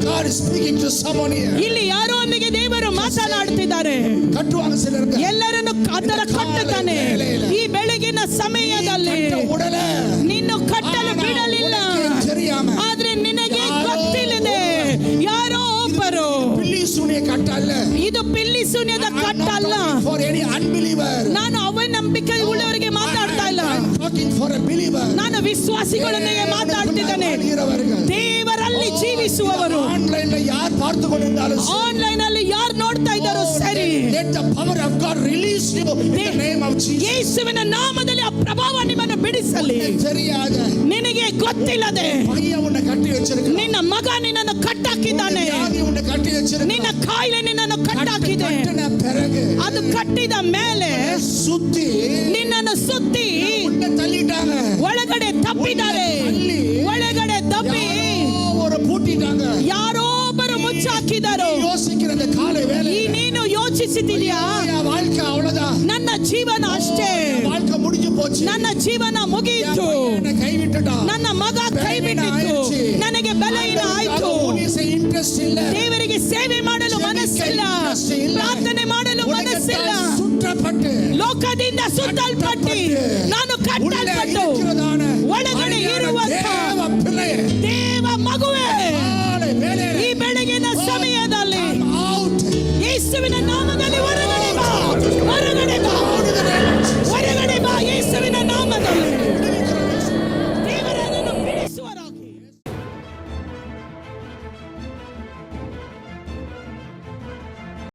God is speaking to someone here. ಇಲ್ಲಿ ಯಾರೊಂದಿಗೆ ದೇವರು ಮಾತನಾಡುತ್ತಿದ್ದಾರೆ. ಕಟ್ಟುವಾಗ ಸಿಲರ್ಗೆ ಎಲ್ಲರನ್ನು ಆತರ ಕಟ್ಟುತ್ತಾನೆ. ಈ ಬೆಳಗಿನ ಸಮಯದಲ್ಲಿ ನಿನ್ನ ಕಟ್ಟಲು ಬಿಡಲಿಲ್ಲ. ಆದ್ರೆ ನಿನಗೆ ಗೊತ್ತಿಲ್ಲದೆ ಯಾರೋ ಒಬ್ಬರು, ಇದು ಪಿಲ್ಲಿ ಶೂನ್ಯದ ಕಟ್ಟಲ್ಲ. ನಾನು ಅವನಂಬಿಕೆ ಉಳ್ಳವರಿಗೆ ಮಾತಾಡ್ತಾ ಇಲ್ಲ, ನಾನು ವಿಶ್ವಾಸಿಗಳೊಂದಿಗೆ ಮಾತಾಡ್ತಿದ್ದೇನೆ. ದೇವರಲ್ಲಿ ಜೀವಿಸುವವರು ಆನ್ಲೈನ್ ಅಲ್ಲಿ ಯಾರು ನೋಡ್ತಾ ಇದ್ದಾರೋ ಸರಿ, ಯೇಸುವಿನ ನಾಮದಲ್ಲಿ ಆ ಪ್ರಭಾವ ನಿಮ್ಮನ್ನು ಬಿಡಿಸಲಿ. ನಿನಗೆ ಗೊತ್ತಿಲ್ಲದೆ ನಿನ್ನ ಮಗ ನಿನ್ನನ್ನು ಕಟ್ಟಾಕಿದ್ದಾನೆ, ನಿನ್ನ ಕಾಯಿಲೆ ನಿನ್ನನ್ನು ಕಟ್ಟಾಕಿದೆ. ಅದು ಕಟ್ಟಿದ ಮೇಲೆ ನಿನ್ನನ್ನು ಸುತ್ತಿ ಒಳಗಡೆ ತಪ್ಪಿದ್ದಾರೆ. ಒಳಗಡೆ ತಪ್ಪಿ ಯಾರೋ ಒಬ್ಬರು ಮುಚ್ಚಾಕಿದರು. ಈ ನೀನು ಯೋಚಿಸಿದೀಯಾ, ನನ್ನ ಜೀವನ ಅಷ್ಟೇ, ನನ್ನ ಜೀವನ ಮುಗಿಯಿತು, ನನ್ನ ಮಗ ಕೈ ಬಿಟ್ಟಿತ್ತು, ನನಗೆ ಬಲಹೀನ ಆಯ್ತು, ದೇವರಿಗೆ ಸೇವೆ ಮಾಡಲು ಮನಸ್ಸಿಲ್ಲ, ಪ್ರಾರ್ಥನೆ ಮಾಡಲು ಮನಸ್ಸಿಲ್ಲ, ಲೋಕದಿಂದ ಸುತ್ತಲ್ಪಟ್ಟು